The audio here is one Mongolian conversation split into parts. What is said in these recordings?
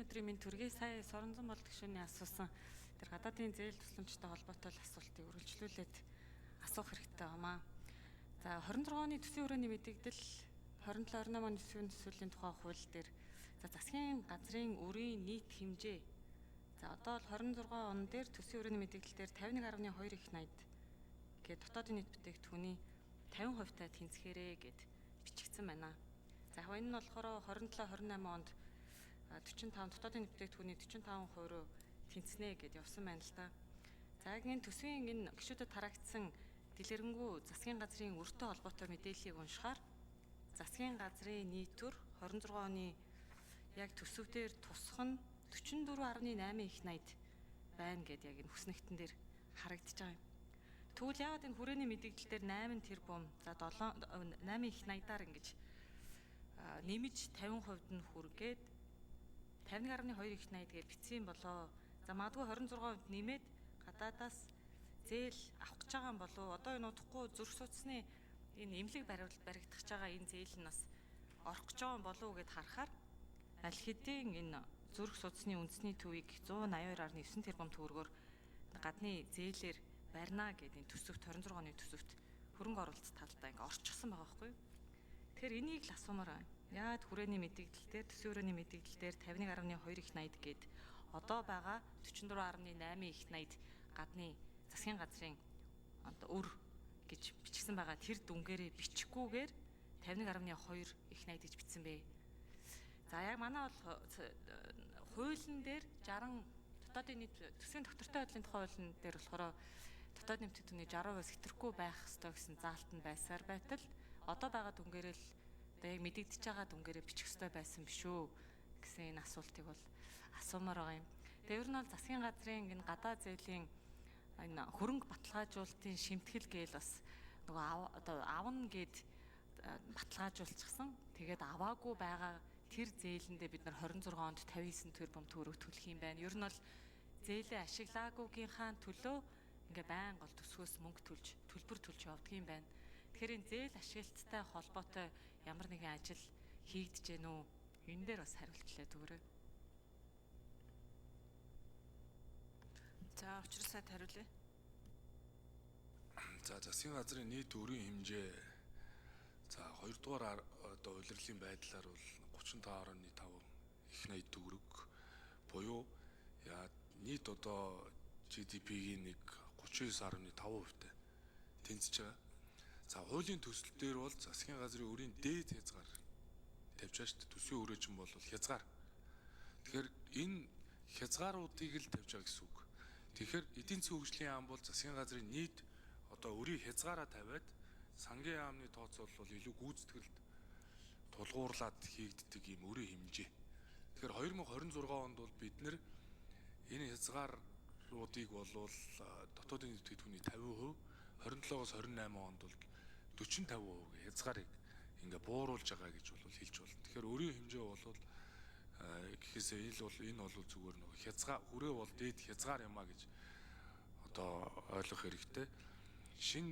өдрийн минь төргий сая Соронзон болд гишүүний асуусан тэр гадаадын зээл тусламжтай холбоотой асуултыг үргэлжлүүлээд асуух хэрэгтэй байна. За 26 оны төсвийн өрөөний мэдээлэл 27-28 оны төсвийн төсвөлийн тухай хууль дээр за засгийн газрын өрийн нийт хэмжээ за одоо л 26 он дээр төсвийн өрөөний мэдээлэл дээр 51.2 их найд гээд дотоодын нийт бүтээгдэхүүний 50% таа тэнцэхэрээ гэд бичигдсэн байна. За яг энэ нь болохоор 27-28 онд 45 дотоодын нийт бүтээгдэхүүний 45% тэнцэнэ гэд явсан байна л та. За яг энэ төсвийн энэ гишүүдэд тараагдсан дэлгэрэнгүй засгийн газрын өртөө холбоотой мэдээллийг уншихаар засгийн газрын нийтүр 26 оны яг төсөвдөр тусах нь 44.8 их найд байна гэд яг энэ хүснэгтэн дээр харагдаж байгаа юм. Тэгвэл яагаад энэ хүрээний мэдээлэл дээр 8 тэрбум за 8 их найдаар ингэж нэмж 50% нь хүргээд 50.2 их найд гэж бичсэн болоо. За магадгүй 26% нэмээд гадаадаас зээл авах гэж байгаа юм болов уу? Одоо энэ удахгүй зүрх судасны энэ эмнэлэг баригдах гэж байгаа энэ зээл нь бас орох гэж байгаа юм болов уу гэд харахаар аль хэдийн энэ зүрх судасны үндэсний төвийг 182.9 тэрбум төгрөгөөр гадны зээлээр барина гэдэг энэ төсөвт 26 оны төсөвт хөрөнгө оруулалт талдаа ингээ орчихсон байгаа байхгүй юу? Тэгэхээр энийг л асуумаар байна. Яагаад хүрээний мэдээлэл дээр төсвийн өрөөний мэдээлэл дээр 51.2 их найд гээд одоо байгаа 44.8 их найд гадны засгийн газрын өр гэж бичсэн байгаа тэр дүнгээрээ бичихгүйгээр 50.2 их найд гэж бичсэн бэ. За яг манай бол хуулийн дээр 60 дотоодын нийт төсвийн доктортой байдлын тухай хуулийн дээр болохоор дотоодын нийт бүтээгдэхүүний 60% сэтрэхгүй байх ёстой гэсэн заалт нь байсаар байтал одоо байгаа дүнгээрээ л одоо яг мэдэгдэж байгаа дүнгээрээ бичих ёстой байсан биш үү гэсэн энэ асуултыг бол асуумаар байгаа юм. Тэгээ ер нь бол засгийн газрын энэ гадаад зээлийн энэ хөрөнгө баталгаажуулалтын шимтгэл гээл бас нөгөө одоо авна гэд баталгаажуулчихсан. Тэгээд аваагүй байгаа тэр зээлэндээ бид нар 26 онд 59 тэрбум төгрөг төлөх юм байна. Ер нь бол зээлээ ашиглаагүйгийнхаа төлөө ингээ байнга гол төсвөөс мөнгө төлбөр төлж явдаг юм байна. Тэгэхээр энэ зээл ашиглалттай холбоотой ямар нэгэн ажил хийгдэж гэнэ үү? Энэ дээр бас хариулт хэлээд өгөөрэй. За учраас сайд хариулъя. За засгийн газрын нийт өрийн хэмжээ за 2 дугаар одоо улирлын байдлаар бол 35.5 их найд төгрөг буюу яа нийт одоо GDP-ийн нэг 39.5% таа тэнцэж байгаа. За хуулийн төсөл дээр бол засгийн газрын өрийн дээд хязгаар тавьж байгаа шүү дээ. Төсвийн өрөө чинь бол хязгаар. Тэгэхээр энэ хязгааруудыг л тавьж байгаа гэсэн үг. Тэгэхээр эдийн засгийн хөгжлийн яам бол засгийн газрын нийт одоо өрийн хязгаараа тавиад сангийн яамны тооцоол бол илүү гүйцэтгэлд тулгуурлаад хийгддэг юм өрийн хэмжээ. Тэгэхээр 2026 онд бол бид нэр энэ хязгааруудыг бол дотоодын нийт бүтээгдэхүүний 50%, 27-оос 28 онд бол 40-50% хязгаарыг ингээ бууруулж байгаа гэж бол хэлж болно. Тэгэхээр өрийн хэмжээ бол гэхээсээ энэ бол зүгээр нэг хязгаар хүрээ бол дээд хязгаар юмаа гэж одоо ойлгох хэрэгтэй. Шин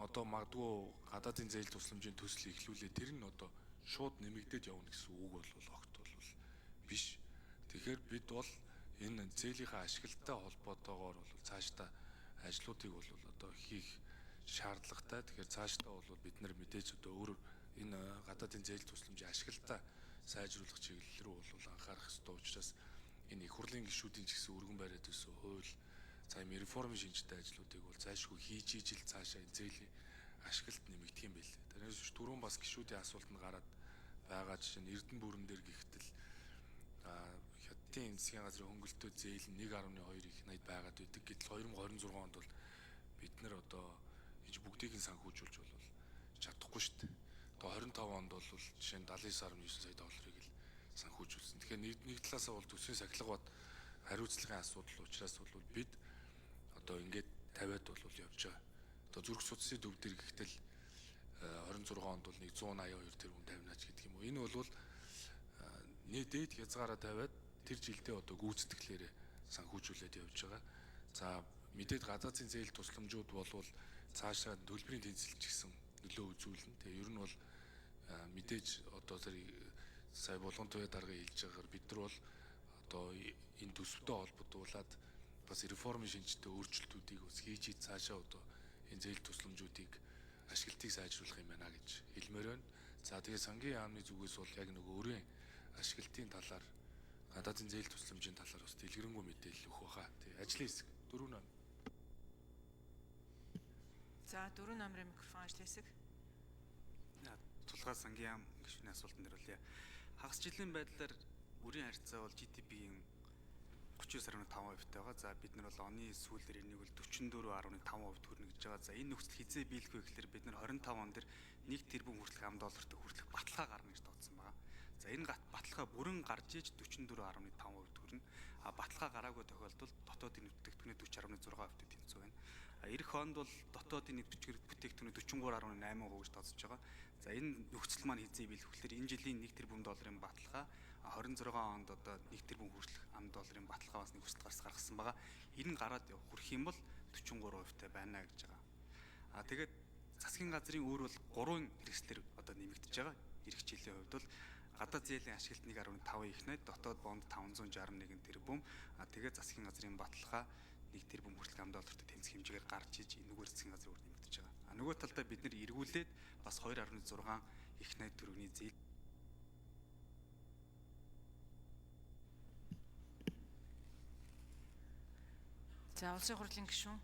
одоо магадгүй гадаадын зээл тусламжийн төсөл эхлүүлээ тэр нь одоо шууд нэмэгдээд явна гэсэн үг бол огт бол биш. Тэгэхээр бид бол энэ зээлийнхаа ашиглалттай холбоотойгоор бол цаашдаа ажлуудыг бол одоо хийх шаардлагатай. Тэгэхээр цаашдаа бол бид нар мэдээж одоо өөр энэ гадаадын зээл тусламжийн ашиглалтаа сайжруулах чиглэл рүү бол анхаарах ёстой учраас энэ их хурлын гишүүдийн ч гэсэн өргөн бариад өссөн хууль за юм реформын шинжтэй ажлуудыг бол зайлшгүй хийж ижил цаашаа энэ зээлийн ашиглалт нэмэгдэх юм байл. Тэрнээс түрүүн бас гишүүдийн асуулт нь гараад байгаа жишээ нь Эрдэнэ бүрэн дээр гихтэл хятадын засгийн газрын хөнгөлөлтөө зээл нь 1.2 их найд байгаад байдаг. Гэтэл 2026 онд бол бид нар одоо энэ бүгдийг нь санхүүжүүлж бол чадахгүй шүү дээ. Одоо 25 онд бол жишээ нь 79.9 сая долларыг л санхүүжүүлсэн. Тэгэхээр нэг талаасаа бол төсвийн сахилга бод хариуцлагын асуудал учраас бол бид одоо ингээд тавиад бол явж байгаа. Одоо зүрх судасны төв дээр гэхдээ 26 онд бол нэг 182 тэрбум тавинаач гэдэг юм уу. Энэ бол нийт дээд хязгаараа тавиад тэр жилдээ одоо гүйцэтгэлээр санхүүжүүлээд явж байгаа. За мэдээд гадаадын зээл тусламжууд болвол цаашаа төлбөрийн тэнцэлж гисэн нөлөө үзүүлнэ. Тэгээ ер нь бол мэдээж одоо сая болгон туяа дарга хэлж байгаагаар бид нар бол одоо энэ төсөвтэй холбогдуулаад бас реформын шинжтэй өөрчлөлтүүдийг бас хийж цаашаа одоо энэ зээл тусламжуудыг ашиглалтыг сайжруулах юм байна гэж хэлмээр байна. За тэгээ сангийн яамны зүгээс бол яг нөгөө өөрийн ашиглалтын талаар гадаадын зээл тусламжийн талаар бас дэлгэрэнгүй мэдээлэл өгөх баха. Тэгээ ажлын хэсэг 4 нам. За 4 номерын микрофон ажлын хэсэг. Тулгаа сангийн яам гишүүний асуултанд хариулъя. Хагас жилийн байдлаар үрийн харьцаа бол GDP-ийн 39.5% байгаа. За бид нар бол оны сүүлээр энийг бол 44.5% хүрнэ гэж байгаа. За энэ нөхцөл хизээ биелэх вэ гэхээр бид нар 25 он дээр 1 тэрбум хүртэлх $10 хүртэлх баталгаа гарна гэж тооцсон байгаа. За энэ баталгаа бүрэн гарч иж 44.5% хүрнэ. А баталгаа гараагүй тохиолдолд дотоодын бүтээгдэхүүний 40.6% тэнцүү байна. Ирэх онд бол дотоодын нийт бүтээгдэхүүний 43.8% гэж тооцож байгаа. За энэ нөхцөл маань хизээ биелэх вэ гэхээр энэ жилийн 1 тэрбум долларын баталгаа 26 онд одоо 1 тэрбум хүртэлх $10 баталгаа бас нөхцөлд гаргасан байгаа. Энэ гараад хүрэх юм бол 43% байна гэж байгаа. Тэгээд засгийн газрын өөр бол 3 хэрэгслэр одоо нэмэгдэж байгаа. Ирэх жилийн хувьд бол гадаад зээлийн ашиглалт 1.5 их найд, дотоод бонд 561 тэрбум, тэгээд засгийн газрын баталгаа 1 тэрбум хүртэлх $10 тэнцэх хэмжээгээр гарч иж энэгээр засгийн газрын үр нэмэгдэж байгаа. Нөгөө талдаа бид нэр эргүүлээд бас 2.6 их найд төгрөгийн зээл. За улсын хурлын гишүүн